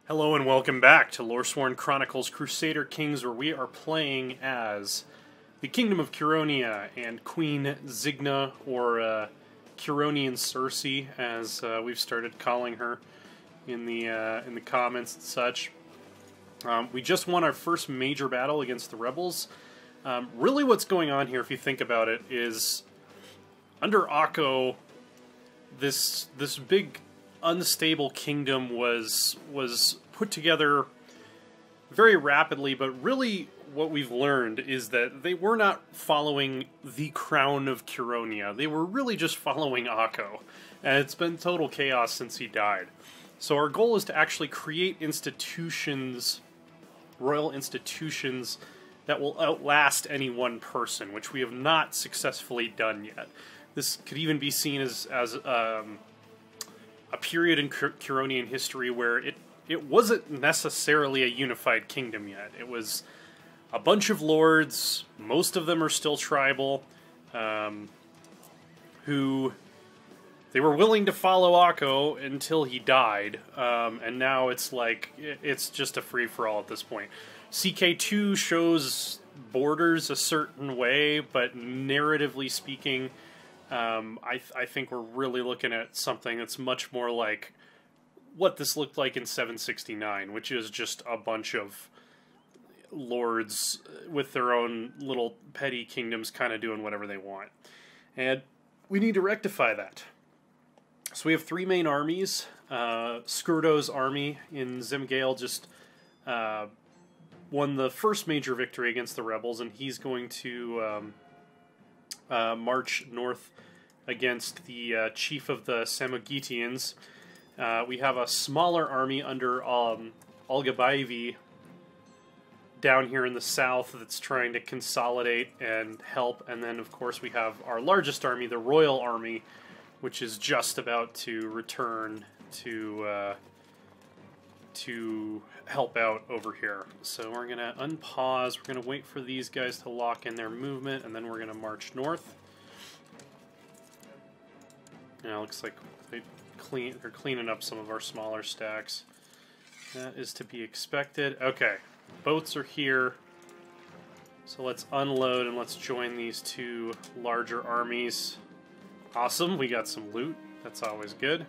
Hello and welcome back to Loresworn Chronicles Crusader Kings, where we are playing as the Kingdom of Curonia and Queen Zigna, or Curonian Circe, as we've started calling her in the comments and such. We just won our first major battle against the rebels. Really what's going on here, if you think about it, is under Akko, this big unstable kingdom was put together very rapidly, but really what we've learned is that they were not following the crown of Curonia. They were really just following Akko, and it's been total chaos since he died. So our goal is to actually create institutions, royal institutions, that will outlast any one person, which we have not successfully done yet. This could even be seen as a period in Curonian history where it wasn't necessarily a unified kingdom yet. It was a bunch of lords, most of them are still tribal, who they were willing to follow Akko until he died, and now it's like, it's just a free-for-all at this point. CK2 shows borders a certain way, but narratively speaking, I think we're really looking at something that's much more like what this looked like in 769, which is just a bunch of lords with their own little petty kingdoms kind of doing whatever they want. And we need to rectify that. So we have three main armies. Skirdo's army in Zimgale just won the first major victory against the rebels, and he's going to march north against the chief of the Samogitians. We have a smaller army under Algabaevi down here in the south that's trying to consolidate and help, and then of course we have our largest army, the Royal Army, which is just about to return to help out over here. So we're going to unpause, we're going to wait for these guys to lock in their movement, and then we're going to march north. Now it looks like they're cleaning up some of our smaller stacks. That is to be expected. Okay, boats are here. So let's unload and let's join these two larger armies. Awesome, we got some loot. That's always good.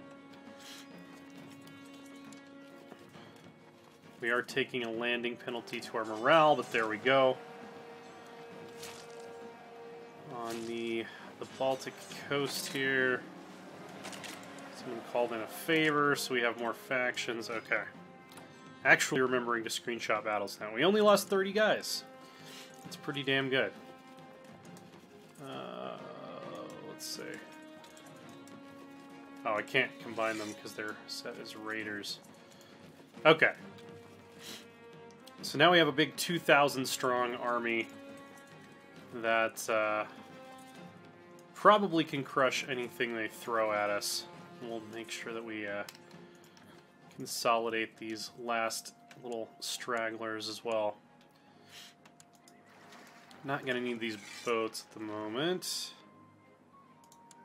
We are taking a landing penalty to our morale, but there we go. On the Baltic coast here, someone called in a favor, so we have more factions. Okay. Actually remembering to screenshot battles now. We only lost 30 guys. That's pretty damn good. Let's see. Oh, I can't combine them because they're set as raiders. Okay. So now we have a big 2,000 strong army that probably can crush anything they throw at us. We'll make sure that we consolidate these last little stragglers as well. Not going to need these boats at the moment.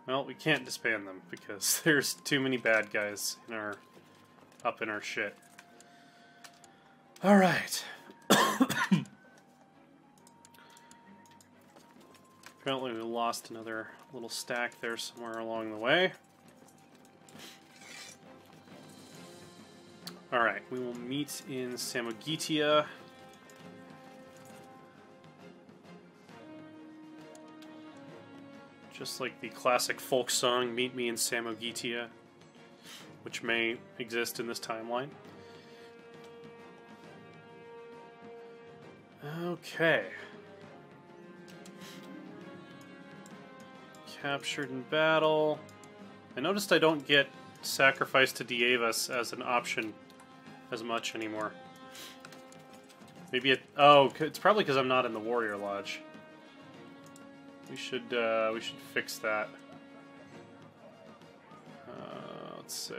Well, we can't disband them because there's too many bad guys in up in our shit. All right. Apparently we lost another little stack there somewhere along the way. Alright, we will meet in Samogitia. Just like the classic folk song, Meet Me in Samogitia, which may exist in this timeline. Okay. Captured in battle. I noticed I don't get sacrifice to Dievas as an option as much anymore. Maybe it... Oh, it's probably because I'm not in the Warrior Lodge. We should fix that. Let's see.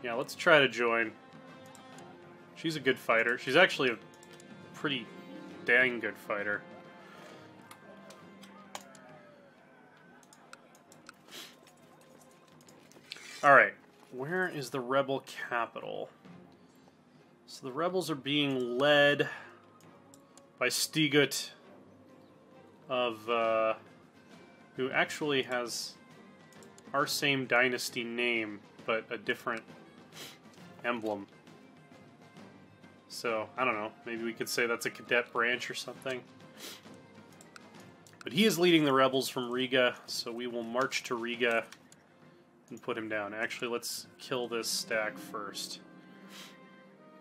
Yeah, let's try to join. She's a good fighter. She's actually a pretty dang good fighter. Alright, where is the rebel capital? So the rebels are being led by Stigut of, who actually has our same dynasty name, but a different emblem. So, I don't know, maybe we could say that's a cadet branch or something. But he is leading the rebels from Riga, so we will march to Riga and put him down. Actually, let's kill this stack first.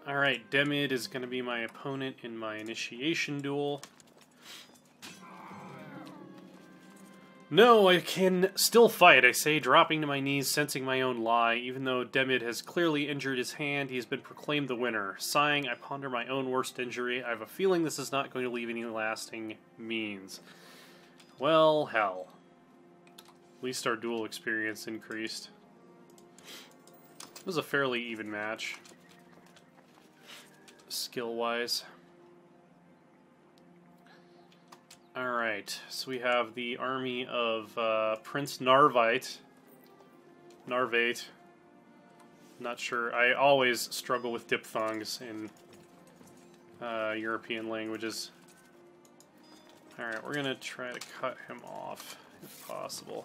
Alright, Demid is going to be my opponent in my initiation duel. No, I can still fight, I say, dropping to my knees, sensing my own lie. Even though Demid has clearly injured his hand, he has been proclaimed the winner. Sighing, I ponder my own worst injury. I have a feeling this is not going to leave any lasting means. Well, hell. At least our duel experience increased. It was a fairly even match, skill-wise. Alright, so we have the army of Prince Narvite. Not sure. I always struggle with diphthongs in European languages. Alright, we're gonna try to cut him off, if possible.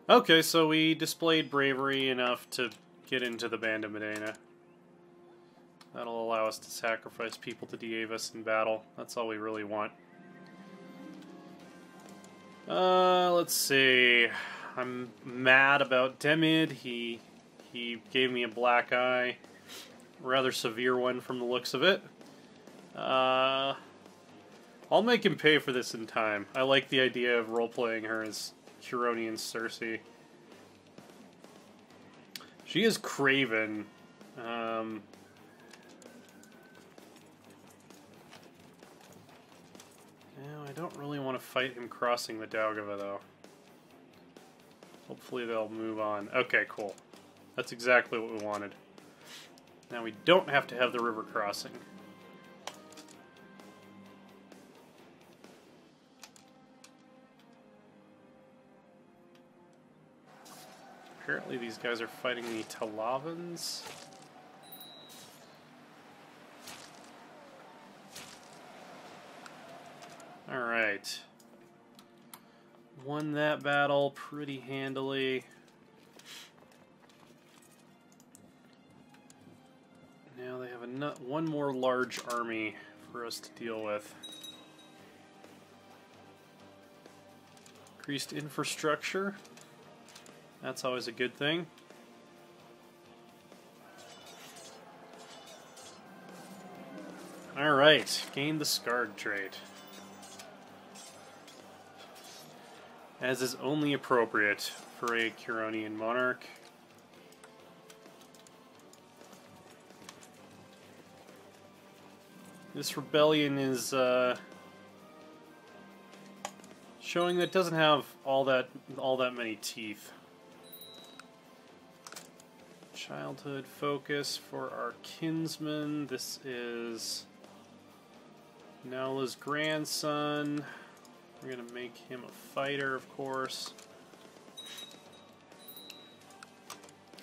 Okay, so we displayed bravery enough to get into the Band of Medina. That'll allow us to sacrifice people to Dievas in battle. That's all we really want. Let's see. I'm mad about Demid. He gave me a black eye. Rather severe one from the looks of it. I'll make him pay for this in time. I like the idea of role-playing her as Curonian Cersei. She is craven. I don't really want to fight him crossing the Daugava, though. Hopefully they'll move on. Okay, cool. That's exactly what we wanted. Now we don't have to have the river crossing. Apparently these guys are fighting the Talavans. Alright. Won that battle pretty handily. Now they have one more large army for us to deal with. Increased infrastructure. That's always a good thing. Alright, gain the Scarred trait. As is only appropriate for a Curonian monarch. This rebellion is showing that it doesn't have all that many teeth. Childhood focus for our kinsman. This is Naula's grandson. We're going to make him a fighter, of course.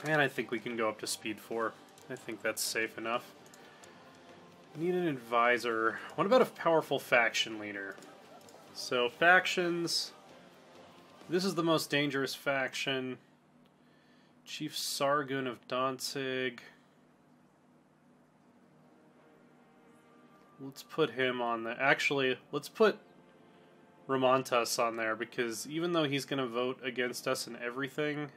And I think we can go up to speed 4. I think that's safe enough. Need an advisor. What about a powerful faction leader? So, factions. This is the most dangerous faction. Chief Sargun of Danzig. Let's put him on the... Actually, let's put Ramontas on there, because even though he's going to vote against us in everything,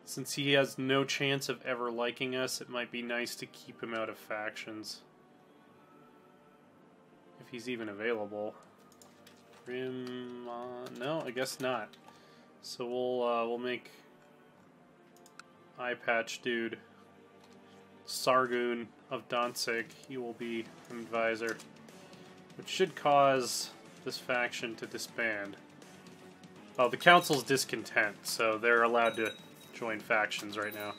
since he has no chance of ever liking us, it might be nice to keep him out of factions. If he's even available. No, I guess not. So we'll make Eye Patch Dude Sargun of Danzig. He will be an advisor, which should cause this faction to disband. Oh, the council's discontent, so they're allowed to join factions right now.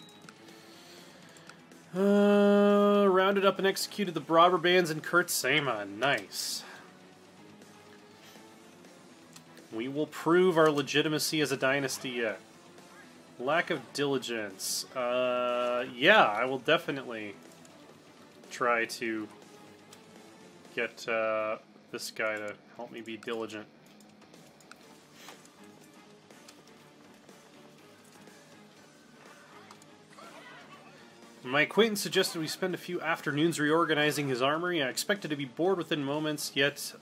Rounded up and executed the Brobber bands in Kurtzema. Nice. We will prove our legitimacy as a dynasty yet. Lack of diligence. Yeah, I will definitely try to get this guy to help me be diligent. My acquaintance suggested we spend a few afternoons reorganizing his armory. I expected to be bored within moments, yet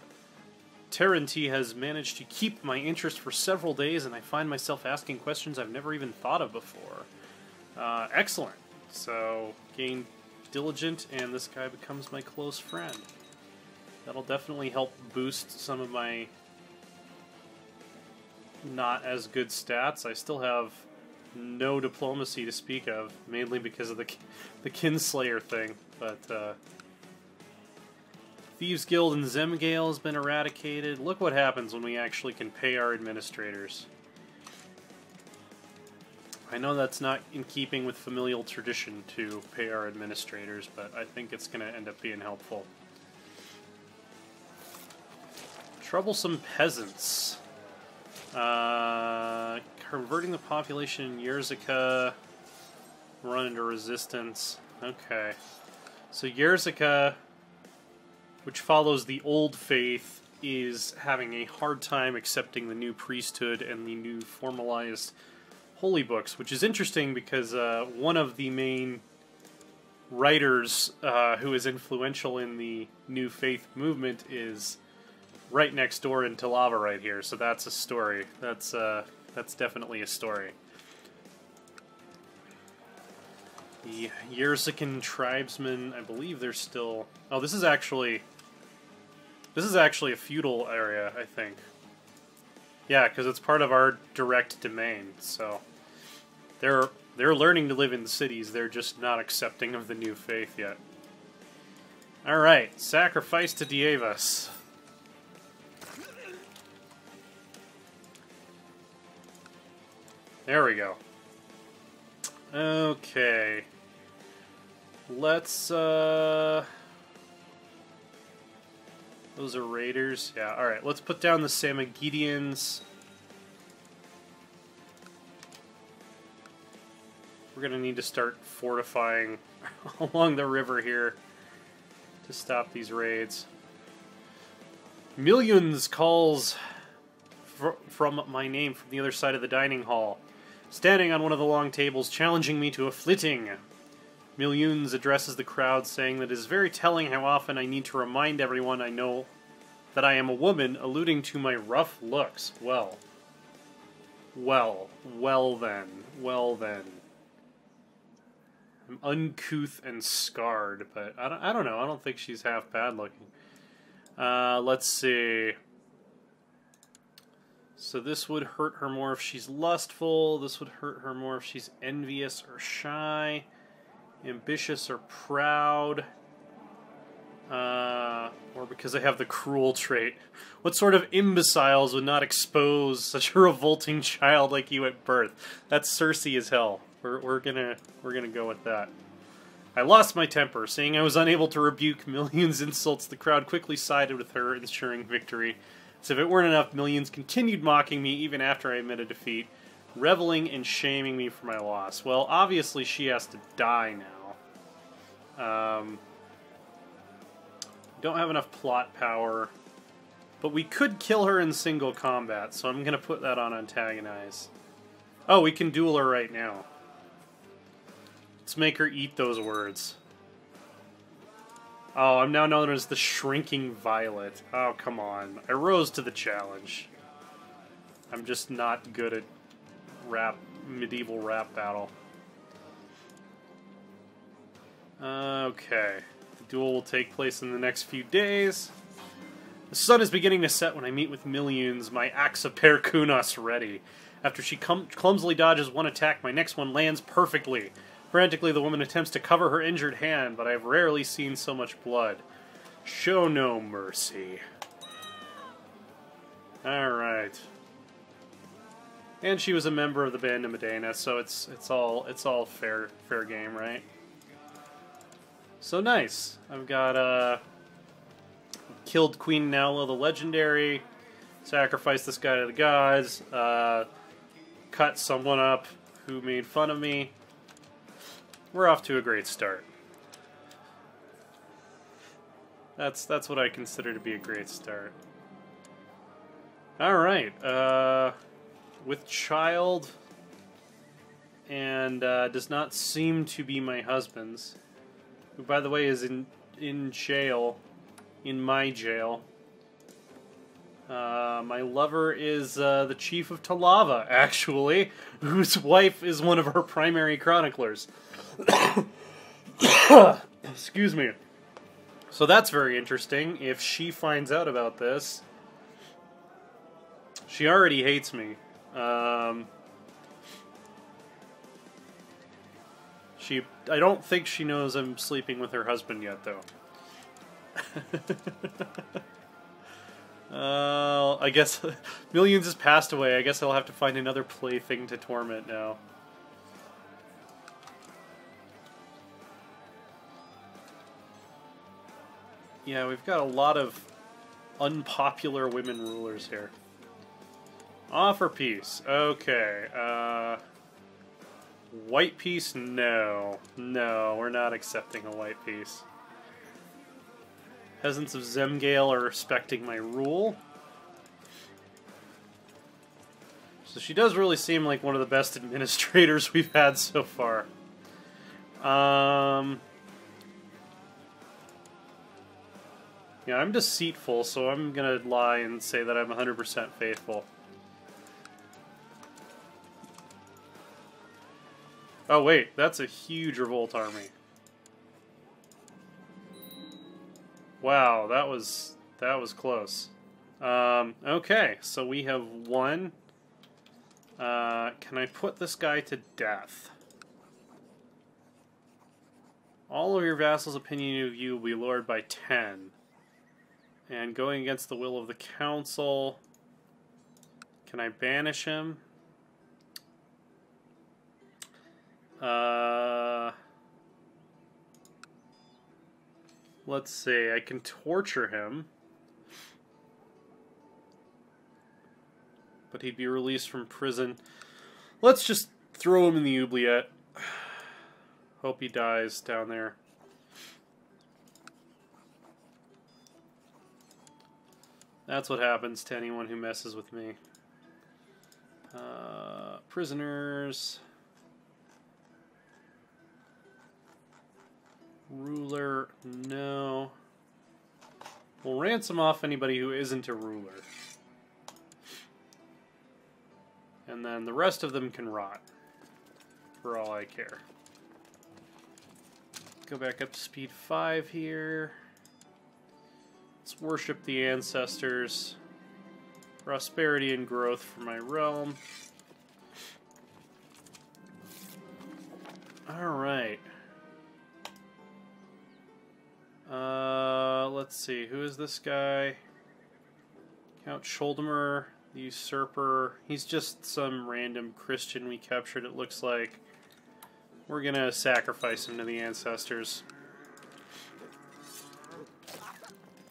Terranty has managed to keep my interest for several days, and I find myself asking questions I've never even thought of before. Excellent. So, gain diligent, and this guy becomes my close friend. That'll definitely help boost some of my not as good stats. I still have no diplomacy to speak of, mainly because of the Kinslayer thing, but Thieves Guild in Zemgale has been eradicated. Look what happens when we actually can pay our administrators. I know that's not in keeping with familial tradition to pay our administrators, but I think it's going to end up being helpful. Troublesome peasants. Converting the population in Yersica, run into resistance. Okay. So Yersica, which follows the old faith, is having a hard time accepting the new priesthood and the new formalized holy books, which is interesting because one of the main writers who is influential in the new faith movement is right next door in Talava right here, so that's a story. That's definitely a story. The Yersican tribesmen, I believe they're still... Oh, this is actually a feudal area, I think. Yeah, because it's part of our direct domain, so... They're learning to live in cities, they're just not accepting of the new faith yet. Alright, sacrifice to Dievas. There we go. Okay. Let's, those are raiders. Yeah, alright. Let's put down the Samagidians. We're gonna need to start fortifying along the river here to stop these raids. Millions calls from my name from the other side of the dining hall, standing on one of the long tables, challenging me to a flitting. Millions addresses the crowd, saying that it is very telling how often I need to remind everyone I know that I am a woman, alluding to my rough looks. Well then. I'm uncouth and scarred, but I don't know. I don't think she's half bad looking. Let's see. So this would hurt her more if she's lustful. This would hurt her more if she's envious or shy, ambitious or proud, or because I have the cruel trait. What sort of imbeciles would not expose such a revolting child like you at birth? That's Cersei as hell. We're gonna go with that. I lost my temper, saying I was unable to rebuke Millions' insults. The crowd quickly sided with her, ensuring victory. As if it weren't enough, Millions continued mocking me even after I admitted defeat, reveling and shaming me for my loss. Well, obviously she has to die now. Don't have enough plot power, but we could kill her in single combat, so I'm going to put that on antagonize. Oh, we can duel her right now. Let's make her eat those words. Oh, I'm now known as the Shrinking Violet. Oh, come on. I rose to the challenge. I'm just not good at medieval rap battle. Okay. The duel will take place in the next few days. The sun is beginning to set when I meet with Millions, my Axa Perkunos ready. After she clumsily dodges one attack, my next one lands perfectly. Frantically, the woman attempts to cover her injured hand, but I've rarely seen so much blood. Show no mercy. Alright. And she was a member of the Band of Medina, so it's all fair game, right? So nice. I've got killed Queen Nala the Legendary, sacrifice this guy to the gods, cut someone up who made fun of me. We're off to a great start. That's what I consider to be a great start. Alright, with child, and does not seem to be my husband's, who, by the way, is in jail, in my jail. My lover is the chief of Talava, actually, whose wife is one of our primary chroniclers. Excuse me. So that's very interesting. If she finds out about this, she already hates me. I don't think she knows I'm sleeping with her husband yet, though. I guess Millions has passed away. I guess I'll have to find another plaything to torment now. Yeah, we've got a lot of unpopular women rulers here. Offer peace. Okay. White peace? No. No, we're not accepting a white peace. Peasants of Zemgale are respecting my rule. So she does really seem like one of the best administrators we've had so far. Yeah, I'm deceitful, so I'm gonna lie and say that I'm 100% faithful. Oh wait, that's a huge revolt army. Wow, that was close. Okay, so we have one. Can I put this guy to death? All of your vassals' opinion of you will be lowered by 10. And going against the will of the council, can I banish him? Let's see, I can torture him. But he'd be released from prison. Let's just throw him in the oubliette. Hope he dies down there. That's what happens to anyone who messes with me. Prisoners. Ruler, no. We'll ransom off anybody who isn't a ruler. And then the rest of them can rot. For all I care. Go back up to speed 5 here. Let's worship the ancestors. Prosperity and growth for my realm. Alright. Let's see. Who is this guy? Count Sholdemer, the usurper. He's just some random Christian we captured, it looks like. We're gonna sacrifice him to the ancestors.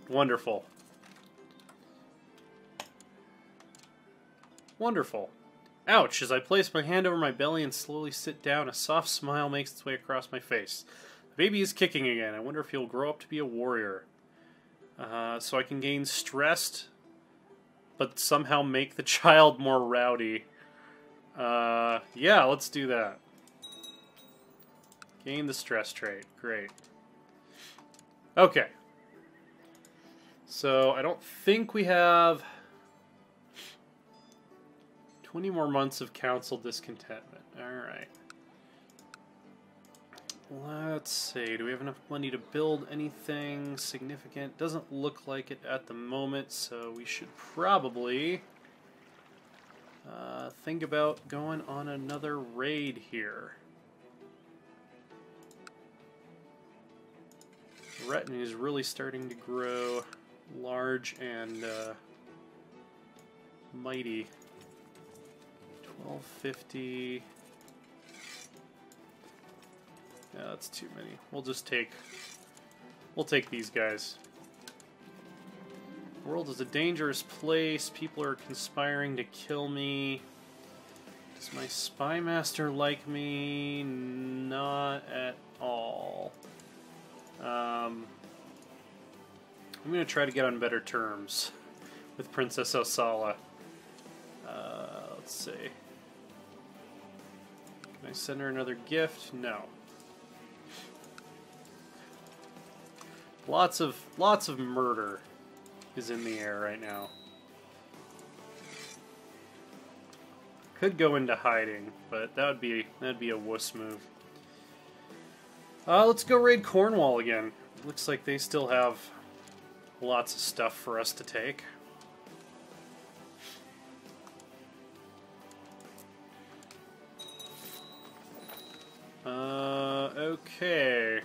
Wonderful. Wonderful. Ouch! As I place my hand over my belly and slowly sit down, a soft smile makes its way across my face. The baby is kicking again. I wonder if he'll grow up to be a warrior. So I can gain stressed, but somehow make the child more rowdy. Yeah, let's do that. Gain the stress trait. Great. Okay. So, I don't think we have 20 more months of council discontentment. Alright. Let's see. Do we have enough money to build anything significant? Doesn't look like it at the moment, so we should probably think about going on another raid here. The retinue is really starting to grow large and mighty. 1250. Yeah, that's too many. We'll take these guys. world is a dangerous place. People are conspiring to kill me. Does my spy master like me? Not at all. I'm going to try to get on better terms with Princess Osala. Let's see. Can I send her another gift? No. Lots of murder is in the air right now. Could go into hiding, but that'd be a wuss move. Let's go raid Cornwall again. Looks like they still have lots of stuff for us to take. Okay.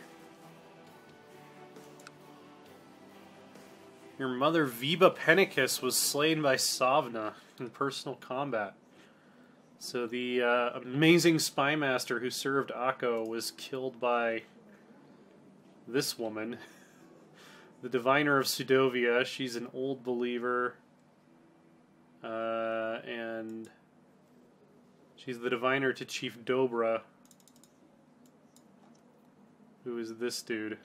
Your mother, Viba Penicus, was slain by Savna in personal combat. So the amazing spy master who served Akko was killed by this woman, the diviner of Sudovia. She's an old believer, and she's the diviner to Chief Dobra, who is this dude.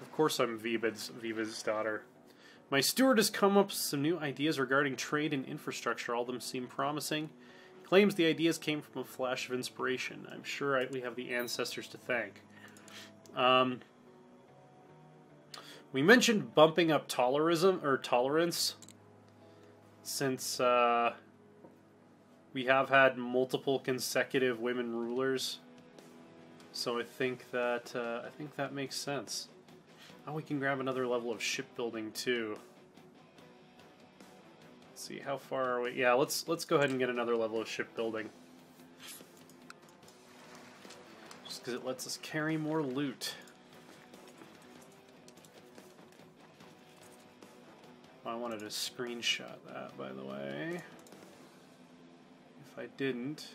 Of course I'm Viva's daughter. My steward has come up with some new ideas regarding trade and infrastructure. All of them seem promising. He claims the ideas came from a flash of inspiration. I'm sure we have the ancestors to thank. We mentioned bumping up tolerance, since we have had multiple consecutive women rulers. So I think that makes sense. Oh, we can grab another level of shipbuilding too. Let's see, how far are we? Yeah, let's go ahead and get another level of shipbuilding. Just because it lets us carry more loot. I wanted to screenshot that, by the way. If I didn't.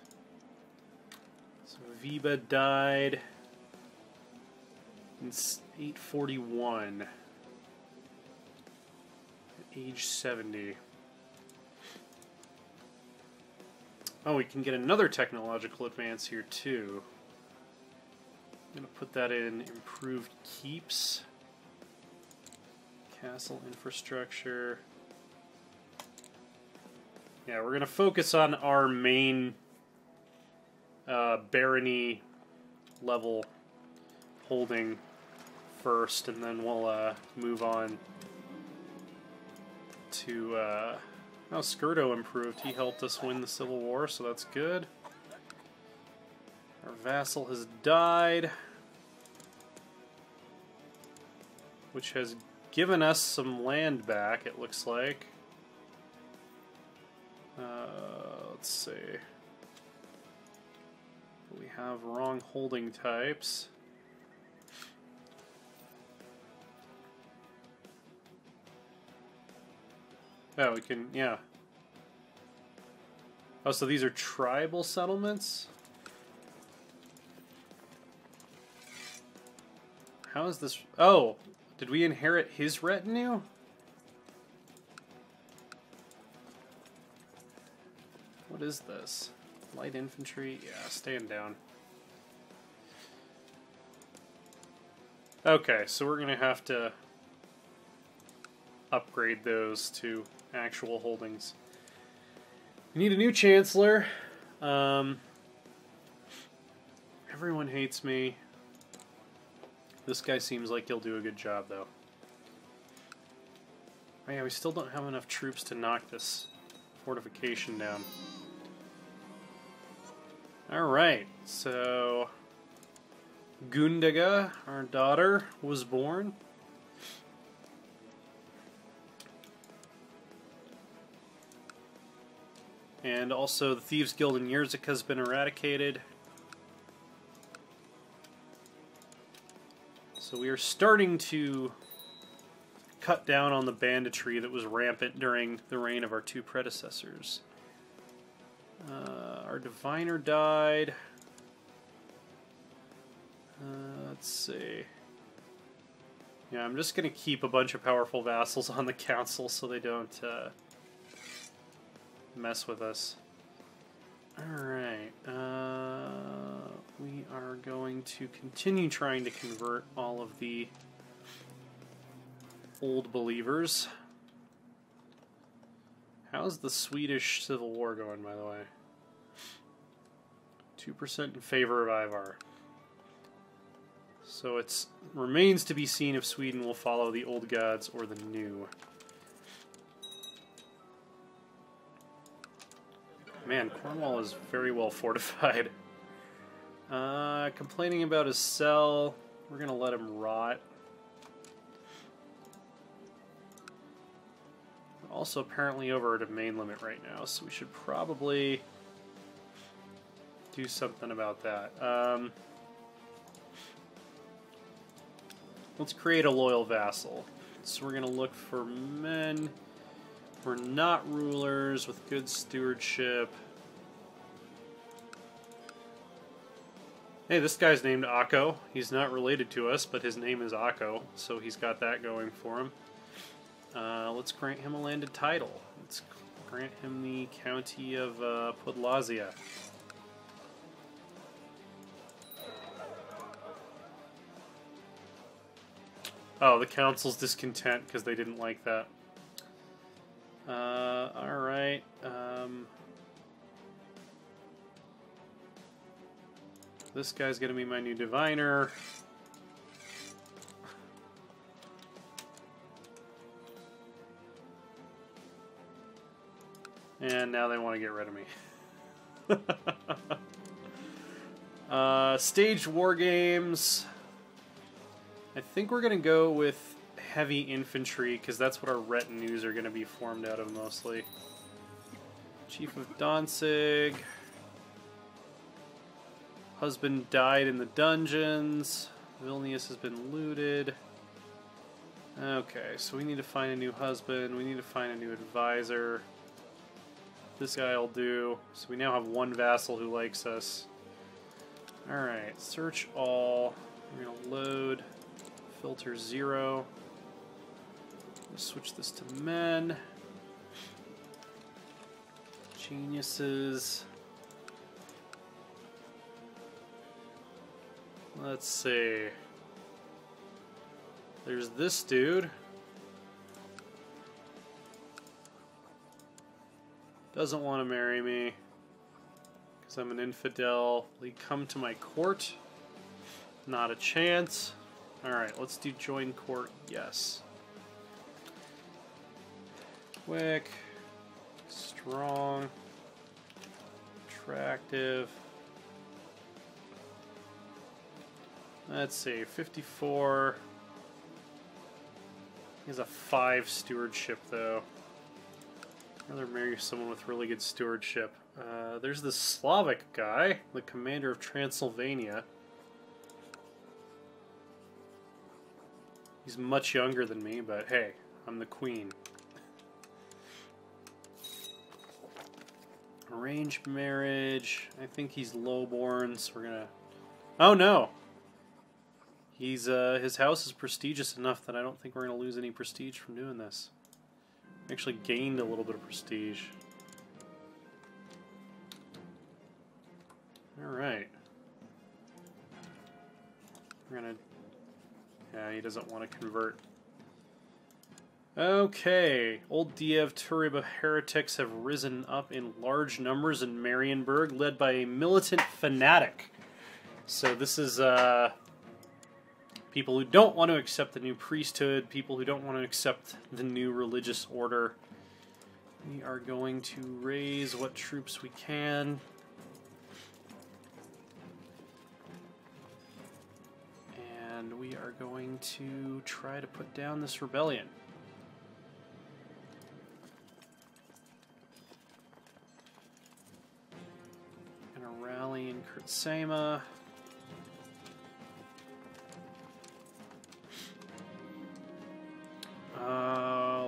So Viba died in 841 at age 70. Oh, we can get another technological advance here too. I'm going to put that in improved keeps. Castle infrastructure. Yeah, we're going to focus on our main barony level holding first, and then we'll move on to... oh, Skirdo improved. He helped us win the Civil War, so that's good. Our vassal has died, which has given us some land back, it looks like. Let's see. We have wrong holding types. Oh, we can, yeah. Oh, so these are tribal settlements? How is this? Oh, did we inherit his retinue? What is this? Light infantry? Yeah, stand down. Okay, so we're going to have to upgrade those to actual holdings. We need a new chancellor. Everyone hates me. This guy seems like he'll do a good job, though. Oh yeah, we still don't have enough troops to knock this fortification down. Alright, so Gundaga, our daughter, was born. And also the Thieves Guild in Yerzik has been eradicated. So we are starting to cut down on the banditry that was rampant during the reign of our two predecessors. Our diviner died. Let's see. Yeah, I'm just going to keep a bunch of powerful vassals on the council so they don't mess with us. Alright. We are going to continue trying to convert all of the old believers. How's the Swedish Civil War going, by the way? 2% in favor of Ivar. So it remains to be seen if Sweden will follow the old gods or the new. Man, Cornwall is very well fortified. Complaining about his cell. We're going to let him rot. We're also apparently over our domain limit right now, so we should probably do something about that. Let's create a loyal vassal. So we're going to look for men who are not rulers with good stewardship. Hey, this guy's named Akko. He's not related to us, but his name is Akko, so he's got that going for him. Let's grant him a landed title. Let's grant him the county of Podlazia. Oh, the council's discontent because they didn't like that. Alright. This guy's going to be my new diviner. And now they want to get rid of me. Staged war games. I think we're going to go with heavy infantry, because that's what our retinues are going to be formed out of mostly. Chief of Danzig. Husband died in the dungeons. Vilnius has been looted. Okay, so we need to find a new husband. We need to find a new advisor. This guy will do. So we now have one vassal who likes us. Alright, search all. We're going to load. Filter 0. Let's switch this to men. Geniuses. Let's see. There's this dude. Doesn't want to marry me because I'm an infidel. Will he come to my court? Not a chance. Alright, let's do join court. Yes. Quick. Strong. Attractive. Let's see. 54. He has a 5 stewardship, though. I'd rather marry someone with really good stewardship. There's this Slavic guy, the commander of Transylvania. He's much younger than me, but hey, I'm the queen. Arranged marriage. I think he's lowborn, so we're gonna... Oh no! He's, his house is prestigious enough that I don't think we're gonna lose any prestige from doing this. Actually gained a little bit of prestige. Alright. We're gonna... Yeah, he doesn't want to convert. Okay. Old Diev Turiba heretics have risen up in large numbers in Marienburg, led by a militant fanatic. So this is, people who don't want to accept the new priesthood, people who don't want to accept the new religious order. We are going to raise what troops we can. And we are going to try to put down this rebellion. Gonna rally in Kurtsema.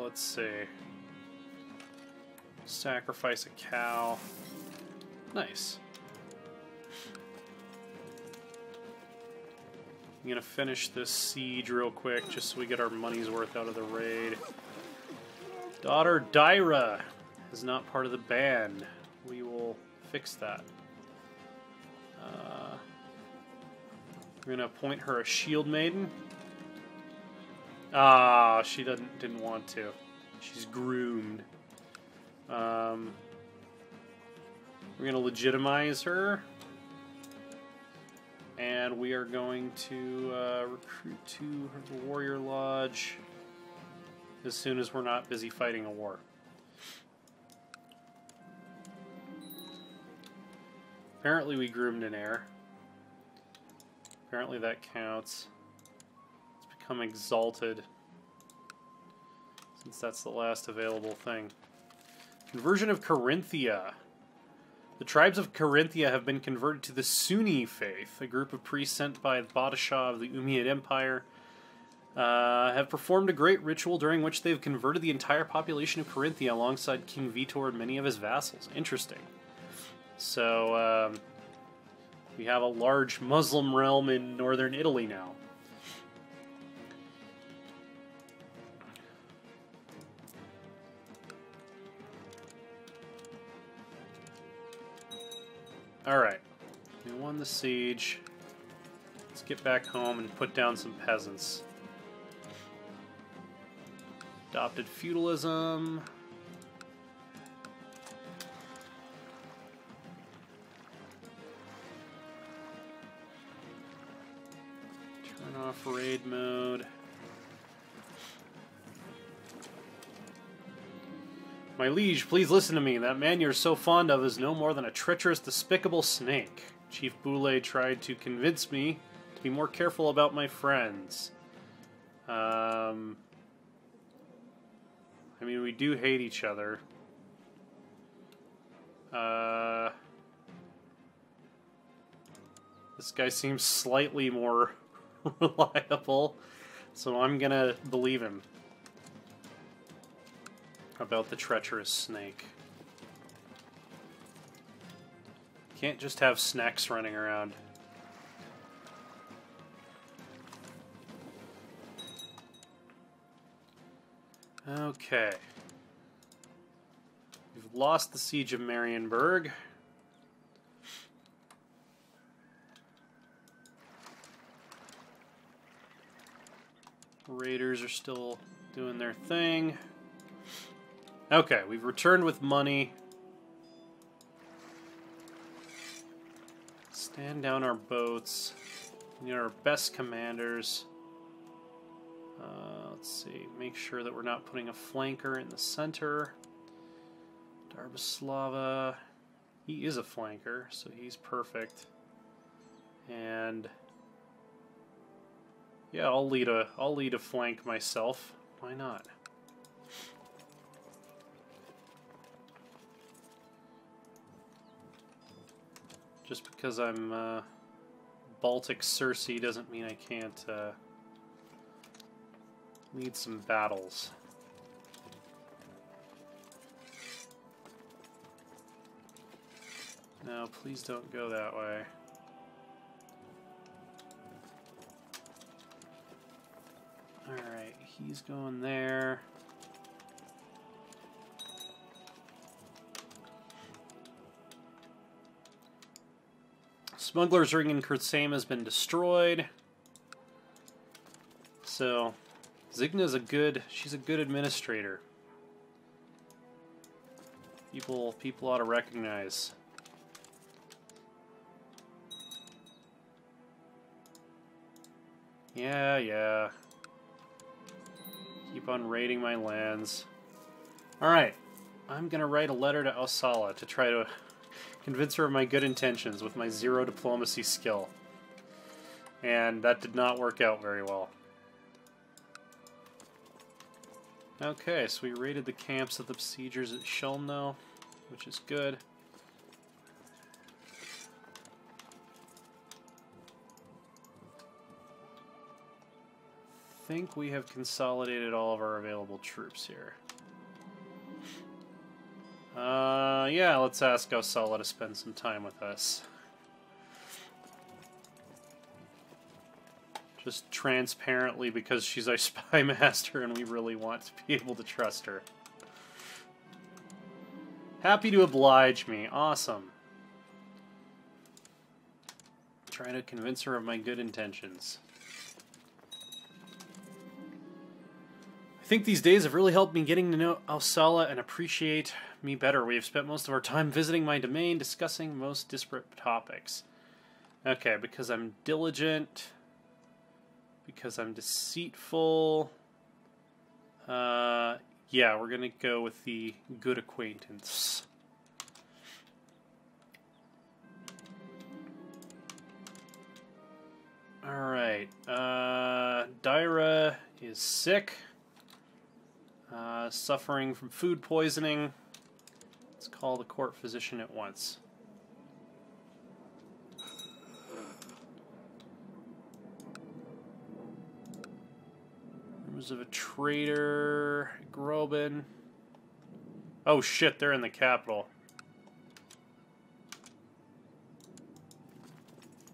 Let's see. Sacrifice a cow. Nice. gonna finish this siege real quick, just so we get our money's worth out of the raid. Daughter Dyra is not part of the band. We will fix that. We're gonna appoint her a shield maiden. Ah, she didn't want to. She's groomed. We're gonna legitimize her, and we are going to recruit to her warrior lodge as soon as we're not busy fighting a war. Apparently we groomed an heir. Apparently that counts. It's become exalted, since that's the last available thing. Conversion of Carinthia. The tribes of Carinthia have been converted to the Sunni faith, a group of priests sent by the Badashah of the Umayyad Empire. Have performed a great ritual during which they have converted the entire population of Carinthia alongside King Vitor and many of his vassals. Interesting. So, we have a large Muslim realm in northern Italy now. Alright. We won the siege. Let's get back home and put down some peasants. Adopted feudalism. Turn off raid mode. My liege, please listen to me. That man you're so fond of is no more than a treacherous, despicable snake. Chief Boulay tried to convince me to be more careful about my friends. I mean, we do hate each other. This guy seems slightly more reliable, so I'm gonna believe him about the treacherous snake. Can't just have snacks running around. Okay. We've lost the siege of Marienburg. Raiders are still doing their thing. Okay, we've returned with money. Stand down our boats. We need our best commanders. Let's see, make sure that we're not putting a flanker in the center. Darbislava, he is a flanker, so he's perfect. And yeah, I'll lead a flank myself. Why not? Just because I'm Baltic Circe doesn't mean I can't lead some battles. No, please don't go that way. Alright, he's going there. Smuggler's Ring in Kurzame has been destroyed. So, Zigna's she's a good administrator. People ought to recognize. Yeah. Keep on raiding my lands. Alright, I'm gonna write a letter to Osala to try to convince her of my good intentions with my 0 diplomacy skill. And that did not work out very well. Okay, so we raided the camps of the besiegers at Shelno, which is good. I think we have consolidated all of our available troops here. Yeah, let's ask Osala to spend some time with us. Just transparently because she's our spy master and we really want to be able to trust her. Happy to oblige me. Awesome. Trying to convince her of my good intentions. I think these days have really helped me getting to know Alsala and appreciate me better. We have spent most of our time visiting my domain, discussing most disparate topics. Okay, because I'm diligent, because I'm deceitful. Yeah, we're gonna go with the good acquaintance. Alright, Dyra is sick, suffering from food poisoning. Let's call the court physician at once. Rumors of a traitor, Groban. Oh shit, they're in the capital.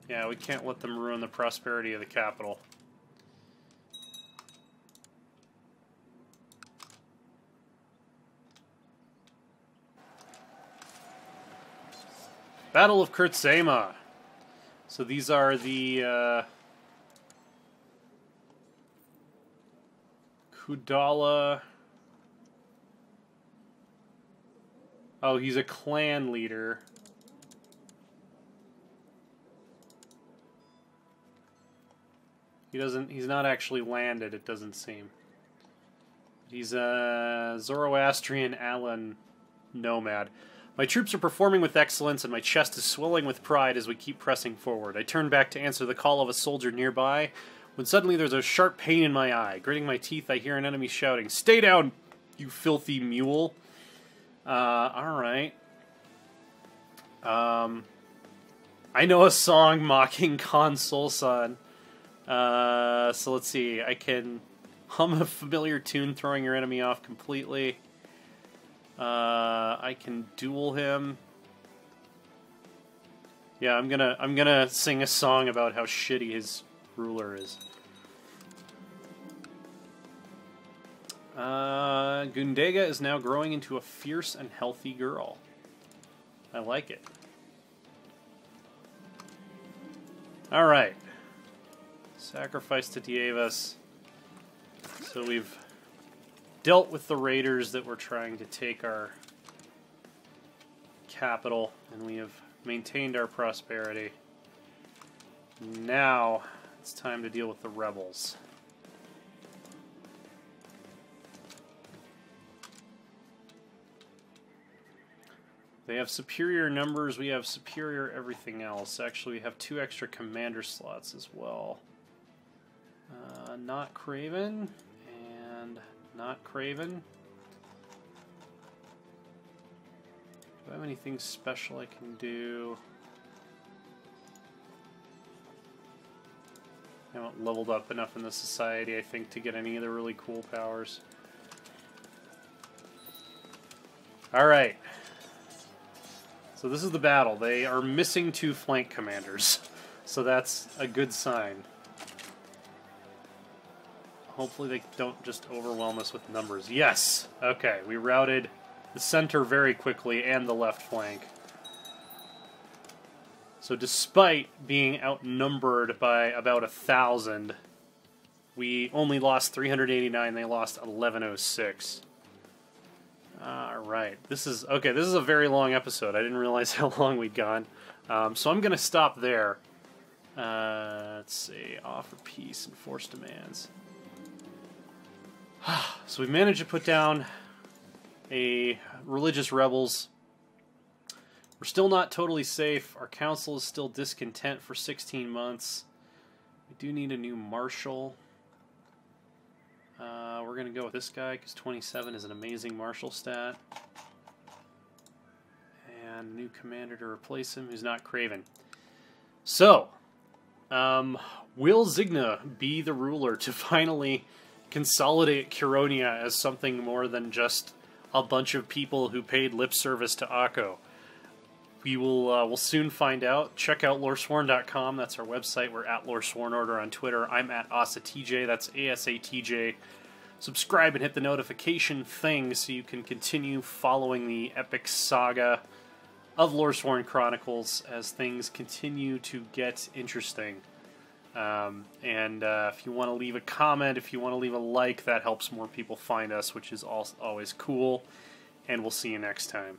Yeah, we can't let them ruin the prosperity of the capital. Battle of Kurtzema. So these are the Kudala. Oh, he's a clan leader. He's not actually landed, it doesn't seem. He's a Zoroastrian Alan nomad. My troops are performing with excellence, and my chest is swelling with pride as we keep pressing forward. I turn back to answer the call of a soldier nearby, when suddenly there's a sharp pain in my eye. Gritting my teeth, I hear an enemy shouting, "Stay down, you filthy mule!" Alright. I know a song mocking Console Son. So let's see. I can hum a familiar tune, throwing your enemy off completely. I can duel him. Yeah, I'm gonna sing a song about how shitty his ruler is. Gundega is now growing into a fierce and healthy girl. I like it. Alright. Sacrifice to Dievas. So we've dealt with the raiders that were trying to take our capital, and we have maintained our prosperity. Now it's time to deal with the rebels. They have superior numbers, we have superior everything else. Actually, we have 2 extra commander slots as well. Not Craven, and not Craven. Do I have anything special I can do? I haven't leveled up enough in the society, I think, to get any of the really cool powers. Alright. So this is the battle. They are missing 2 flank commanders. So that's a good sign. Hopefully they don't just overwhelm us with numbers. Yes! Okay, we routed the center very quickly and the left flank. So despite being outnumbered by about 1,000, we only lost 389, they lost 1106. Alright, this is a very long episode. I didn't realize how long we'd gone. So I'm going to stop there. Let's see, offer peace, enforce demands. So we managed to put down a religious rebels. We're still not totally safe. Our council is still discontent for 16 months. We do need a new marshal. We're going to go with this guy because 27 is an amazing marshal stat. And a new commander to replace him who's not Craven. So, will Zigna be the ruler to finally consolidate Curonia as something more than just a bunch of people who paid lip service to Akko? we'll soon find out. Check out loresworn.com. That's our website. We're at Loresworn Order on Twitter. I'm at ASATJ. That's ASATJ. Subscribe and hit the notification thing so you can continue following the epic saga of Loresworn Chronicles as things continue to get interesting. If you want to leave a comment, if you want to leave a like, that helps more people find us, which is always cool. And we'll see you next time.